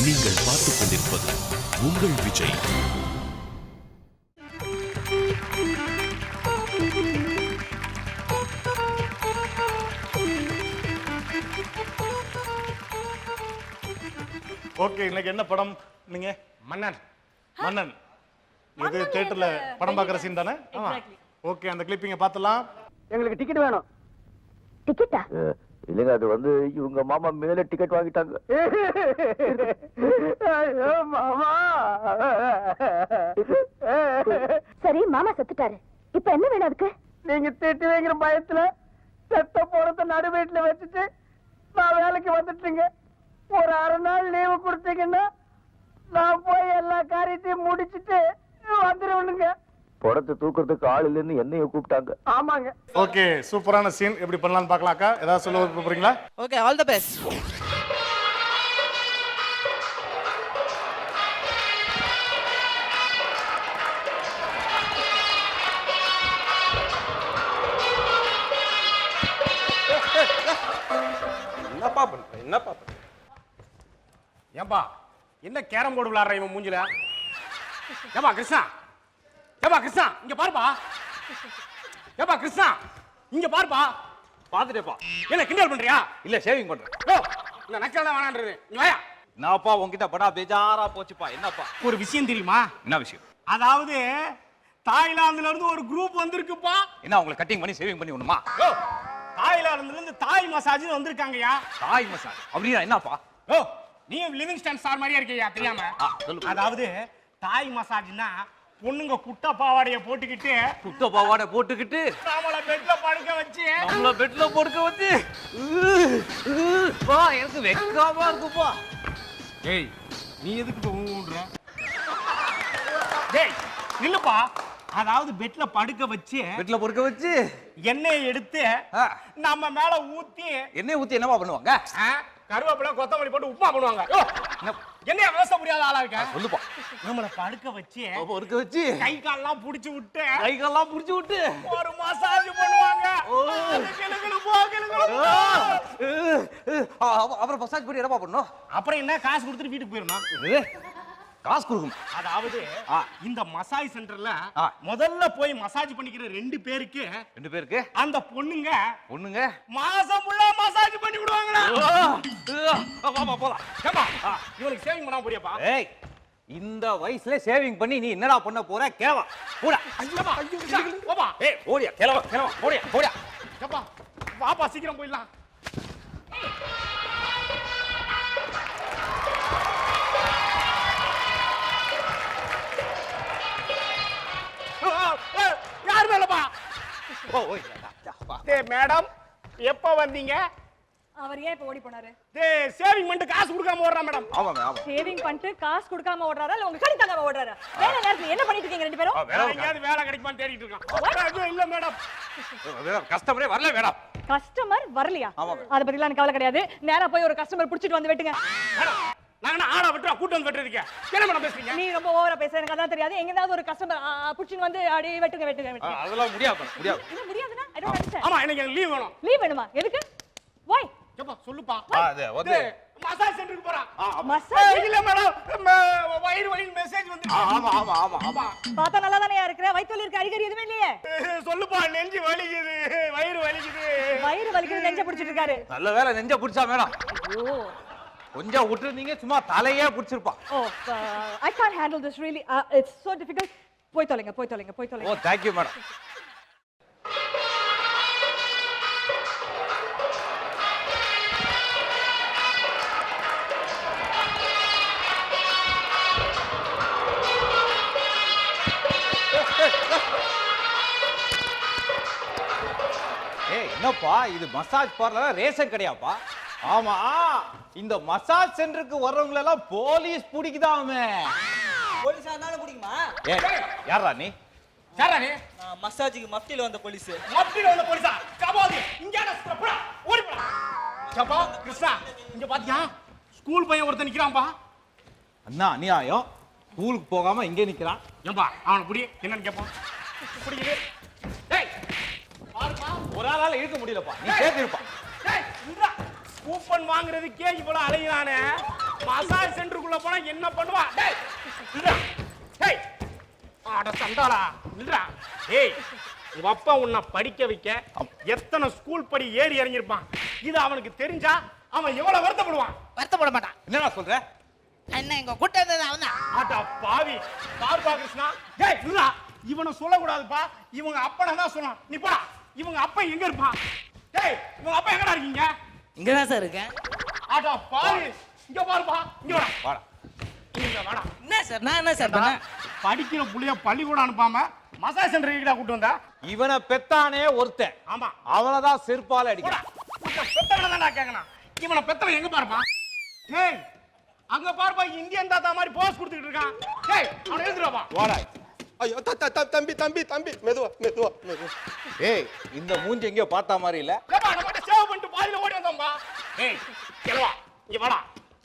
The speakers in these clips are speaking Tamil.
நீங்கள் பார்த்துக் கொண்டிருப்பது உங்கள் விஜய். ஓகே, இன்னைக்கு என்ன படம்? நீங்க மன்னன். மன்னன். இது தியேட்டர்ல படம் பார்க்குற சீன் தானே? ஓகே, அந்த கிளிப்பிங்க பார்த்தலாம். எங்களுக்கு டிக்கெட் வேணும். டிக்கெட்டா? இல்லைங்க, அது வந்து இவங்க மாமா மேல டிக்கெட் வாங்கிட்டாங்க. மாமா. சரி, மாமா செத்துட்டாரு. இப்ப என்ன வேணும் அதுக்கு? நீங்க திட்டு வைக்கிற பயத்துல செத்த போறத நடு வீட்டுல வச்சுட்டு நான் வேலைக்கு வந்துட்டீங்க. ஒரு அரை நாள் லீவு கொடுத்தீங்கன்னா நான் போய் எல்லா காரியத்தையும் முடிச்சிட்டு வந்துருவனுங்க. படத்தை தூக்குறதுக்கு ஆள் இல்லைன்னு என்னைய கூப்பிட்டாங்க. ஆமாங்க. ஓகே, சூப்பரான சீன். எப்படி பண்ணலாம்னு பார்க்கலாம். அக்கா ஏதாவது சொல்ல போறீங்களா? Okay, all the best. என்னப்பா பண்ற? என்னப்பா பண்ற? ஏன்பா என்ன கேரம் போர்டு விளையாடுற இவன் மூஞ்சில? ஏப்பா கிருஷ்ணா, ஏப்பா கிருஷ்ணா, இங்க பாருப்பா. ஏப்பா கிருஷ்ணா, இங்க பாருப்பா. பாத்துட்டேப்பா. என்ன கிண்டல் பண்றியா? இல்ல ஷேவிங் பண்றேன். ஓ, இந்த நக்கல்லாம் வேணான்றது. நீ வாயா. நான்ப்பா உன்கிட்ட படா பேஜாரா போச்சுப்பா. என்னப்பா? ஒரு விஷயம் தெரியுமா? என்ன விஷயம்? அதாவது தாய்லாந்துல இருந்து ஒரு குரூப் வந்திருக்குப்பா. என்ன உங்களுக்கு கட்டிங் பண்ணி ஷேவிங் பண்ணி விடணுமா? ஓ, தாய்லாந்துல இருந்து தாய் மசாஜ் வந்திருக்காங்கயா. தாய் மசாஜ் அப்படின்னா என்னப்பா? ஓ, நீ லிவிங்ஸ்டன் ஸ்டார் மாதிரியா இருக்கியா? தெரியாம? சொல்லுங்க. அதாவது தாய் மசாஜ்னா பொண்ணுங்க குட்டை பாவாடைய போட்டுக்கிட்டு குட்ட பாவாடை போட்டுக்கிட்டு நம்மள பெட்ல படுக்க வச்சு நம்மள பெட்ல படுக்க வச்சு பா எனக்கு வெக்கமா இருக்குப்பா. ஏய், நீ எதுக்கு ஊன்ற? டேய் நில்லுப்பா. அதாவது பெட்ல படுக்க வச்சு பெட்ல படுக்க வச்சு எண்ணெயை எடுத்து ஆ, நம்ம மேல ஊத்தி எண்ணெய் ஊத்தி என்னப்பா பண்ணுவாங்க? கருவேப்பிலை கொத்தமல்லி போட்டு உப்புமா பண்ணுவாங்க. என்ன? என்னைய விவசாய முடியாத ஆளா இருக்க? சொல்லுப்பா. நம்மள படுக்க வச்சு படுக்க வச்சு கை கால்லாம் புடிச்சு விட்டு கை கால்லாம் புடிச்சு விட்டு ஒரு மசாஜ் பண்ணுவாங்க. கிளுகிளு போ, கிளுகிளு போ. அப்புறம் மசாஜ் பண்ணி என்னப்பா பண்ணணும்? அப்புறம் என்ன, காசு கொடுத்துட்டு வீட்டுக்கு போயிடணும். காசு கொடுக்கணும். அதாவது இந்த மசாஜ் சென்டர்ல ஆ. முதல்ல போய் மசாஜ் பண்ணிக்கிற 2 பேருக்கு 2 பேருக்கு அந்த பொண்ணுங்க பொண்ணுங்க மாசம் ஃபுல்லா மசாஜ் பண்ணி விடுவாங்கடா. வாமா போலாம். ஏப்பா, இவனுக்கு சேவிங் பண்ணாம போறியாப்பா? ஏய், இந்த வயசுல சேவிங் பண்ணி நீ என்னடா பண்ண போற? கேவா போடா. ஐயோப்பா, போப்பா. ஏய் ஓடியா, கேளவா கேளவா, ஓடியா ஓடியா. ஏப்பா, வாப்பா சீக்கிரம் போயிடலாம். யார் மேலப்பா? ஓ ஓய் டேய் மேடம், எப்ப வந்தீங்க? அவர் ஏன் இப்ப ஓடி போனாரு? டேய், சேவிங் பண்ணிட்டு காசு கொடுக்காம ஓடுறா மேடம். ஆமா ஆமா. சேவிங் பண்ணிட்டு காசு கொடுக்காம ஓடுறாரா இல்ல உங்க கடி தங்காம ஓடுறாரா? வேற நேரத்துல என்ன பண்ணிட்டு இருக்கீங்க 2 பேரும்? எங்கயாவது வேலை கிடைக்குமான்னு தேடிட்டு இருக்கான். ஐயோ இல்ல மேடம். கஸ்டமரே வரல மேடம். கஸ்டமர் வரலையா? ஆமா. அத பத்திலாம் எனக்கு கவலை கிடையாது. நேரா போய் ஒரு கஸ்டமர் புடிச்சிட்டு வந்து வெட்டுங்க. மேடம், நாங்க ஆளா விட்டுறோம், கூட்டு வந்து வெட்டுறதுக்கு. என்ன மேடம் பேசுறீங்க? நீ ரொம்ப ஓவரா பேசுற, எனக்கு அதான் தெரியாது. எங்கயாவது ஒரு கஸ்டமர் புடிச்சிட்டு வந்து அடி வெட்டுங்க வெட்டுங்க வெட்டுங்க. அதெல்லாம் முடியாது முடியாது. இது முடியாதுனா? I don't understand. ஆமா, எனக்கு லீவ் வேணும். லீவ் வேணுமா? எதுக்கு? வை. ஏப்பா சொல்லுப்பா. அது வந்து மசாஜ் சென்டருக்கு போறா. மசாஜ் இல்ல மேடம், வயிறு வலின்னு மெசேஜ் வந்து. ஆமா ஆமா ஆமா ஆமா. பார்த்தா நல்லா தானே இருக்கிற. வயித்துல இருக்க அடிக்கடி எதுவுமே இல்லையே. சொல்லுப்பா, நெஞ்சு வலிக்குது, வயிறு வலிக்குது. வயிறு வலிக்குது, நெஞ்ச புடிச்சிட்டு இருக்காரு. நல்ல வேளை நெஞ்ச புடிச்சா மேடம். ஓ, கொஞ்சம் விட்டுருந்தீங்க சும்மா தலையே புடிச்சிருப்பா. ஓ, I can't handle this really. It's so difficult. போய் தொலைங்க, போய் தொலைங்க, போய் ஓ தொலைங்க. Thank you madam. ஏய் என்னப்பா இது மசாஜ் பார்லர் ரேஷன் கடையாப்பா? ஆமா, இந்த மசாஜ் சென்டருக்கு வர்றவங்க எல்லாம் போலீஸ் பிடிக்குதாமே. போலீஸா இருந்தாலும் பிடிக்குமா? ஏய் யாரா நீ? யாரா நீ? மசாஜுக்கு மஃப்டில வந்த போலீஸ். மப்டில வந்த போலீஸா? கபாதி, இங்கடா போடா, ஓடி போடா. சப்பா, கிருஷ்ணா, இங்க பாத்தியா? ஸ்கூல் பையன் ஒருத்தன் நிக்கிறான்பா. அண்ணா அநியாயம். ஸ்கூலுக்கு போகாம இங்கே நிக்கிறான். ஏன்பா அவனை புடி, என்னன்னு கேட்பான். புடிக்குது. டேய், பாருப்பா, ஒரு ஆளால இழுக்க முடியலப்பா. நீ சேர்த்திருப்பா. டேய், இந்தா கூப்பன் வாங்குறதுக்கே இவ்வளவு அலையானே. மசாஜ் சென்டருக்குள்ள உள்ள போனா என்ன பண்ணுவா? டேய் நில்றா. டேய் ஆட சண்டாளா நில்றா. டேய் உங்க அப்பா உன்னை படிக்க வைக்க எத்தனை ஸ்கூல் படி ஏறி இறங்கியிருப்பான். இது அவனுக்கு தெரிஞ்சா அவன் எவ்வளவு வருத்தப்படுவான். வருத்தப்பட மாட்டான். என்னடா சொல்ற? என்ன எங்க கூட்டம் அவன் தான். ஆட்டா பாவி பார்ப்பா கிருஷ்ணா. டேய் நில்றா. இவனை சொல்லக்கூடாதுப்பா. இவங்க அப்பனை தான் சொல்லணும். நீ போடா. இவங்க அப்பா எங்க இருப்பான்? டேய் இவங்க அப்பா எங்கடா இருக்கீங்க? இங்கதான் சார் இருக்கேன். ஆட்டா பாவி இங்க பாருப்பா. இங்க வாடா. வாடா. இங்க வாடா. என்ன சார் நான் என்ன சார் பண்ணேன்? படிக்கிற புள்ளைய பள்ளிக்கூடம் அனுப்பாம மசாஜ் சென்டர் கிட்ட கூட்டு வந்தா? இவனை பெத்தானே ஒருத்தன், ஆமா அவனதான் செருப்பால போடா. அடிக்கிறான். உன்னை பெத்தவன தான் நான் கேட்கணும். இவனை பெத்தவன் எங்க பாருப்பான்? டேய் அங்க பாருப்பா இந்தியன் தாத்தா மாதிரி போஸ் கொடுத்துட்டு இருக்கான். டேய் அவனை எழுந்துருவாப்பா. வாடா. ஐயோ தம்பி தம்பி தம்பி மெதுவா மெதுவா மெதுவா. ஏய் இந்த மூஞ்சி எங்கேயோ பார்த்த மாதிரி இல்ல. ஏப்பா நம்ம சேவ் பண்ணிட்டு பாதியில ஓடி வந்தோம்பா. டேய் கிளவா இங்க வாடா.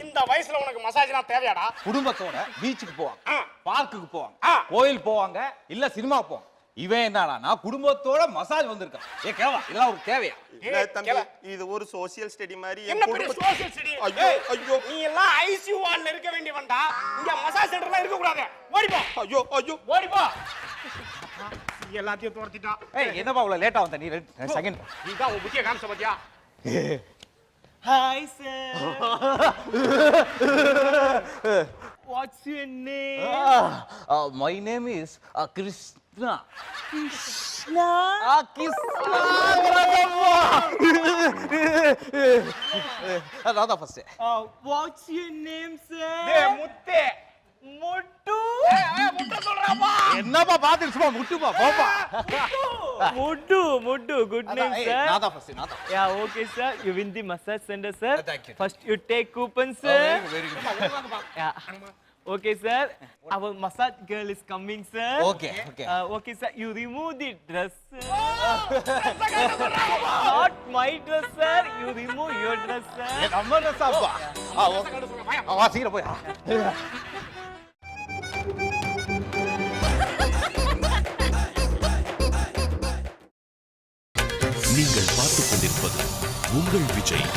இந்த வயசுல உனக்கு மசாஜ்லாம் தேவையாடா? குடும்பத்தோட பீச்சுக்கு போவாங்க, ஆ. பார்க்குக்கு போவாங்க, ஆ. கோயில் போவாங்க, இல்ல சினிமா போவாங்க. இவன் என்னடானா குடும்பத்தோட மசாஜ் வந்திருக்கான். ஏ கேவா இதெல்லாம் ஒரு தேவையா? இல்ல தம்பி இது ஒரு சோசியல் ஸ்டடி மாதிரி என்ன பெரிய சோசியல் ஸ்டடி? ஐயோ ஐயோ நீ எல்லாம் ஐசியூ வார்டுல இருக்க வேண்டியவன்டா. இங்க மசாஜ் சென்டர்ல இருக்க கூடாது. ஓடி போ. ஐயோ ஐயோ. ஓடி போ. எல்லாத்தையும் துரத்திட்டா. ஏய் என்னப்பா இவ்வளவு லேட்டா வந்த? நீ செகண்ட் நீதான் உன் புத்திய காமிச்ச பாத்தியா? Hi sir. What's your name? My name is Krishna. Krishna. அதான் first. What's your name sir? டேய் முத்தே. மொட்டு. முட்டை சொல்றாப்பா. என்னப்பா பாத்துட்டு சும்மா முட்டுப்பா போப்பா. Muddu, good name, sir. நான் தான் first. Yeah, okay, sir. You win the massage center, sir. Thank you. First, you take coupon, sir. Very good. Yeah. Okay, sir. Our massage girl is coming, sir. Okay, okay. Okay, sir. You remove the dress. Not my dress, sir. You remove your dress, sir. நம்ம ட்ரெஸ்ஸாப்பா. வா சீக்கிரம் போய். நீங்கள் பார்த்துக் கொண்டிருப்பது உங்கள் விஜய்.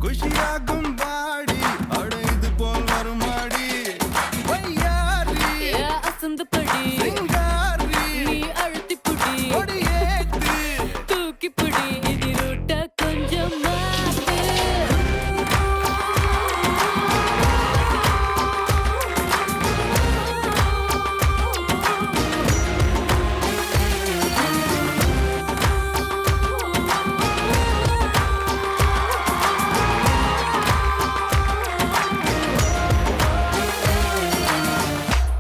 குஷியாகும் பாடி அடைது போல் வருமாடி வையாரி அசந்தபடி சிங்காரி நீ அழுத்திப்புடி கொடியேத்தி தூக்கிப்புடி இது ரூட்ட கொஞ்சம் மாத்து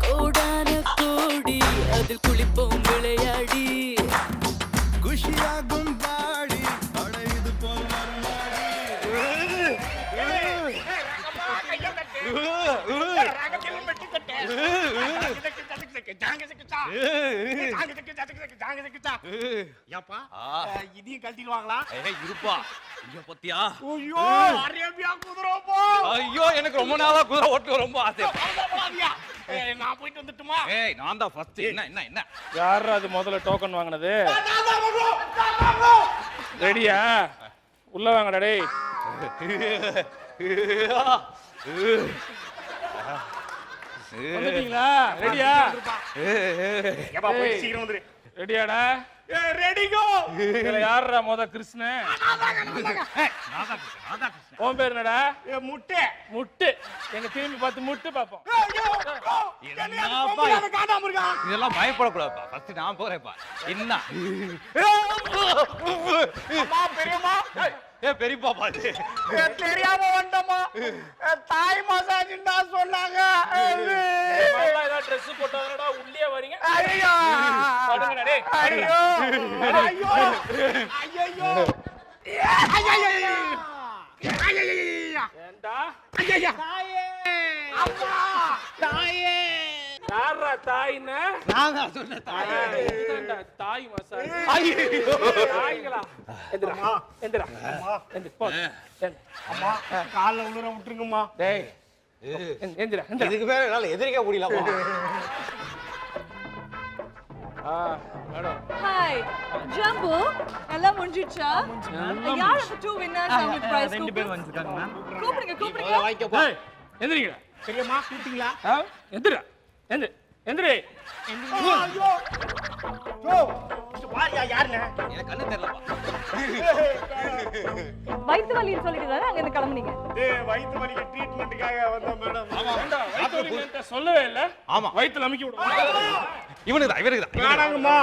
கோடான கோடி அதில் குளிப்போம் விளையாடி குஷியாகும் பாடி அடைது போல் வருமாடி இதையும் கழட்டிடுவாங்களா? ஏய் இருப்பா. ஐயோ பத்தியா? ஐயோ அரேபியா குதிரைப்பா. ஐயோ எனக்கு ரொம்ப நாளா குதிரை ஓட்ட ரொம்ப ஆசை. நான் போயிட்டு வந்துட்டுமா? ஏய் நான் தான் ஃபர்ஸ்ட். என்ன யார் அது முதல்ல டோக்கன் வாங்குனது? ரெடியா? உள்ள வாங்கடா டேய். வந்துட்டீங்களா? ரெடியா? ஏப்பா போய் சீக்கிரம் வந்துரு. ரெடியாடா? ரெடிகோ. இதுல யாரா முத கிருஷ்ணன்? உன் பேர் என்னடா? முட்டை. முட்டு. எங்க திரும்பி பார்த்து முட்டு பாப்போம். என்னப்பா காட்டாம இருக்கான். இதெல்லாம் பயப்படக்கூடாதுப்பா. ஃபர்ஸ்ட் நான் போறேன்ப்பா. என்ன? அம்மா பெரியம்மா. ஏ பெரியப்பா பாத்து. தெரியாம வந்தம்மா. தாய் மசாஜ்னா சொன்னாங்க. நல்லா ஏதா Dress போட்டாங்கடா உள்ளே வரீங்க. ஐயோ. படுங்கடா டேய். ஐயோ. ஐயோ. ஐயோ. ஐயோ. ஏண்டா? ஐயோ. தாயே. அம்மா. தாயே. யாரா தாய்? தாய்னா நான் தான் சொன்னேன் இதுதான்டா தாய் மசாஜ். ஐயோ தாய்களா எந்திரா எந்திரா எந்திர போ அம்மா கால்ல உளுர விட்டுருங்கம்மா. டேய் எந்திரா எந்திரா இதுக்கு மேல என்னால எதிரிக்க முடியலப்பா. Madam Hi, Jumbo. எல்லாம் முடிஞ்சிடுச்சா? யார் அந்த 2 winners அவங்க prize ரெண்டு பேர் வந்துட்டாங்க மேம். கூப்பிடுங்க. வாங்கிக்கப்பா. டேய் எந்திரிங்க சரியாம்மா கூப்பிட்டீங்களா? எந்திரா எந்திரி ஐயோ ஜோ வாயா யாருங்க? எனக்கு கண்ணு தெரியலப்பா. வயித்து வலின்னு சொல்லிட்டு தானே அங்க இருந்து கிளம்புனீங்க. டேய் வயித்து வலிக்கு ட்ரீட்மென்ட்காக வந்தோம் மேடம். வயிற்று சொல்லவே இல்ல. ஆமா. வயித்துல அமுக்கி விடுவோம். இவனுக்கு தான் வேணாங்கம்மா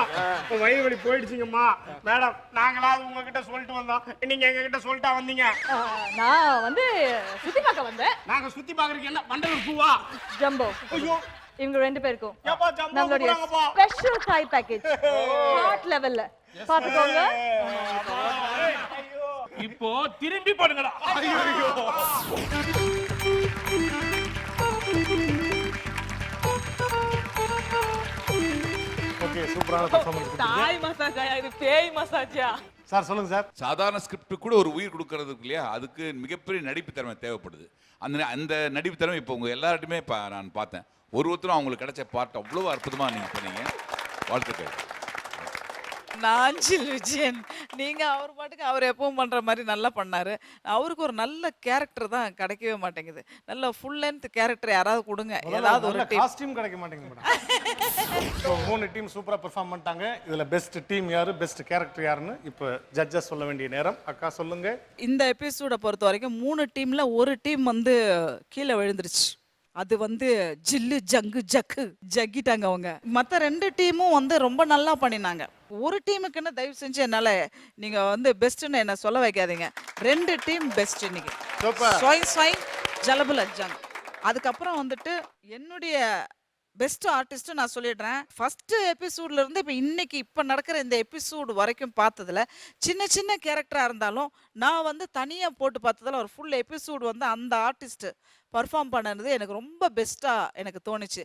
வயிறு வலி போயிடுச்சுங்கம்மா. மேடம் நாங்களாவது உங்ககிட்ட சொல்லிட்டு வந்தோம், நீங்க எங்க கிட்ட சொல்லிட்டா வந்தீங்க. நான் வந்து சுத்தி பார்க்க வந்தேன். நாங்க சுத்தி பாக்குறதுக்கு என்ன மண்டல பூவா? ஜம்போ ஐயோ இவங்க ரெண்டு பேருக்கும் ஏப்பா ஜம்போ நம்மளுடைய கூப்பிடுறாங்கப்பா. ஸ்பெஷல் தாய் பேக்கேஜ் ஹார்ட் லெவல்ல பாத்துக்கோங்க. இப்போ திரும்பி பாருங்கடா. ஓகே சூப்பரான பெர்ஃபார்மன்ஸ். தாய் மசாஜா இது பேய் மசாஜா? சார் சொல்லுங்க சார். சாதாரண ஸ்கிரிப்ட் கூட ஒரு உயிர் கொடுக்கறதுக்கு இல்லையா, அதுக்கு மிகப்பெரிய நடிப்பு திறமை தேவைப்படுது. அந்த நடிப்பு திறமை இப்போ உங்க எல்லார்ட்டையுமே நான் பார்த்தேன். ஒருத்தரும் அவங்களுக்கு கிடைச்ச பார்ட் அவ்வளவு அற்புதமா நீங்க பண்ணீங்க. வாழ்த்துக்கள். நாஞ்சில் விஜயன், நீங்க அவர் பாட்டுக்கு அவர் எப்பவும் பண்ற மாதிரி நல்லா பண்ணாரு. அவருக்கு ஒரு நல்ல கேரக்டர் தான் கிடைக்கவே மாட்டேங்குது. நல்ல ஃபுல் லென்த் கேரக்டர் யாராவது கொடுங்க. ஏதாவது ஒரு டீம் காஸ்டியூம் கிடைக்க மாட்டேங்குது மேடம். சோ மூணு டீம் சூப்பரா பெர்ஃபார்ம் பண்ணிட்டாங்க. இதுல பெஸ்ட் டீம் யாரு, பெஸ்ட் கேரக்டர் யாருன்னு இப்போ ஜட்ஜஸ் சொல்ல வேண்டிய நேரம். அக்கா சொல்லுங்க. இந்த எபிசோட பொறுத்த வரைக்கும் 3 டீம்ல ஒரு டீம் வந்து கீழே விழுந்துருச்சு. அது வந்து ஜில்லு ஜங்கு ஜக்கு ஜக்கிட்டாங்க அவங்க. மற்ற 2 டீமும் வந்து ரொம்ப நல்லா பண்ணினாங்க. ஒரு டீமுக்குன்னு தயவு செஞ்சு என்னால நீங்க வந்து பெஸ்ட்னு என்ன சொல்ல வைக்காதீங்க. 2 டீம் பெஸ்ட் இன்னைக்கு. ஸ்வை ஸ்வை ஜலபுல ஜங். அதுக்கப்புறம் வந்துட்டு என்னுடைய பெஸ்ட் ஆர்டிஸ்ட் நான் சொல்லிடுறேன். ஃபர்ஸ்ட் எபிசோட்ல இருந்து இப்போ நடக்கிற இந்த எபிசோடு வரைக்கும் பார்த்ததுல சின்ன சின்ன கேரக்டரா இருந்தாலும் நான் வந்து தனியா போட்டு பார்த்ததுல ஒரு ஃபுல் எபிசோடு வந்து அந்த ஆர்டிஸ்ட் பர்ஃபார்ம் பண்ணது எனக்கு ரொம்ப பெஸ்டா எனக்கு தோணுச்சு.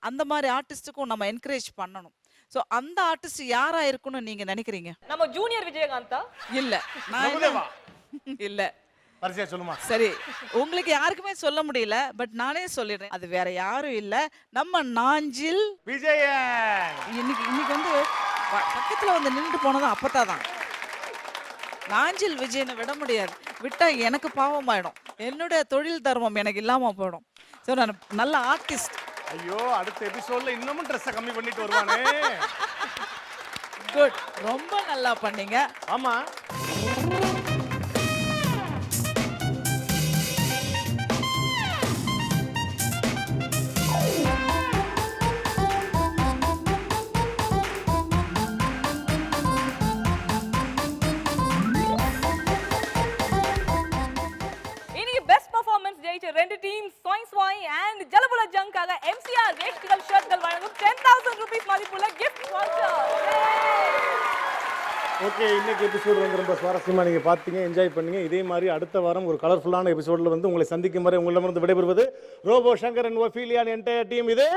அந்த மாதிரி ஆர்டிஸ்ட்டுக்கும் நம்ம என்கரேஜ் பண்ணணும். ஸோ அந்த ஆர்டிஸ்ட் யாரா இருக்குன்னு நீங்க நினைக்கிறீங்க? நம்ம ஜூனியர் விஜயகாந்தா? இல்ல நான் இல்ல. பரிசையா சொல்லுமா. சரி, உங்களுக்கு யாருக்குமே சொல்ல முடியல, பட் நானே சொல்லிடுறேன். அது வேற யாரும் இல்ல, நம்ம நாஞ்சில் விஜயன். இன்னைக்கு வந்து பக்கத்துல வந்து நின்று போனதும் அப்பத்தான். நாஞ்சில் விஜயனை விட முடியாது. விட்டா எனக்கு பாவமாயிடும். என்னுடைய தொழில் தர்மம் எனக்கு இல்லாம போயிடும். ஸோ நான் நல்ல ஆர்டிஸ்ட். ஐயோ அடுத்த எபிசோட்ல இன்னமும் ட்ரெஸ்ஸை கம்மி பண்ணிட்டு வருவானே. குட், ரொம்ப நல்லா பண்ணீங்க. ஆமா ஜெயிச்ச 2 டீம் ஸ்வாய் ஸ்வாய் அண்ட் ஜலபுல ஜங்காக MCR வேஷ்டிகள் ஷர்ட்கள் வழங்கும் 10,000 ரூபீஸ் மதிப்புள்ள கிஃப்ட் வவுச்சர். ஓகே, இன்னைக்கு எபிசோடு வந்து ரொம்ப சுவாரஸ்யமா நீங்க பார்த்தீங்க, என்ஜாய் பண்ணீங்க. இதே மாதிரி அடுத்த வாரம் ஒரு கலர்ஃபுல்லான எபிசோட்ல வந்து உங்களை சந்திக்கும் வரை உங்களிடமிருந்து விடைபெறுவது Robo Shankar and Ophelia entire team. இது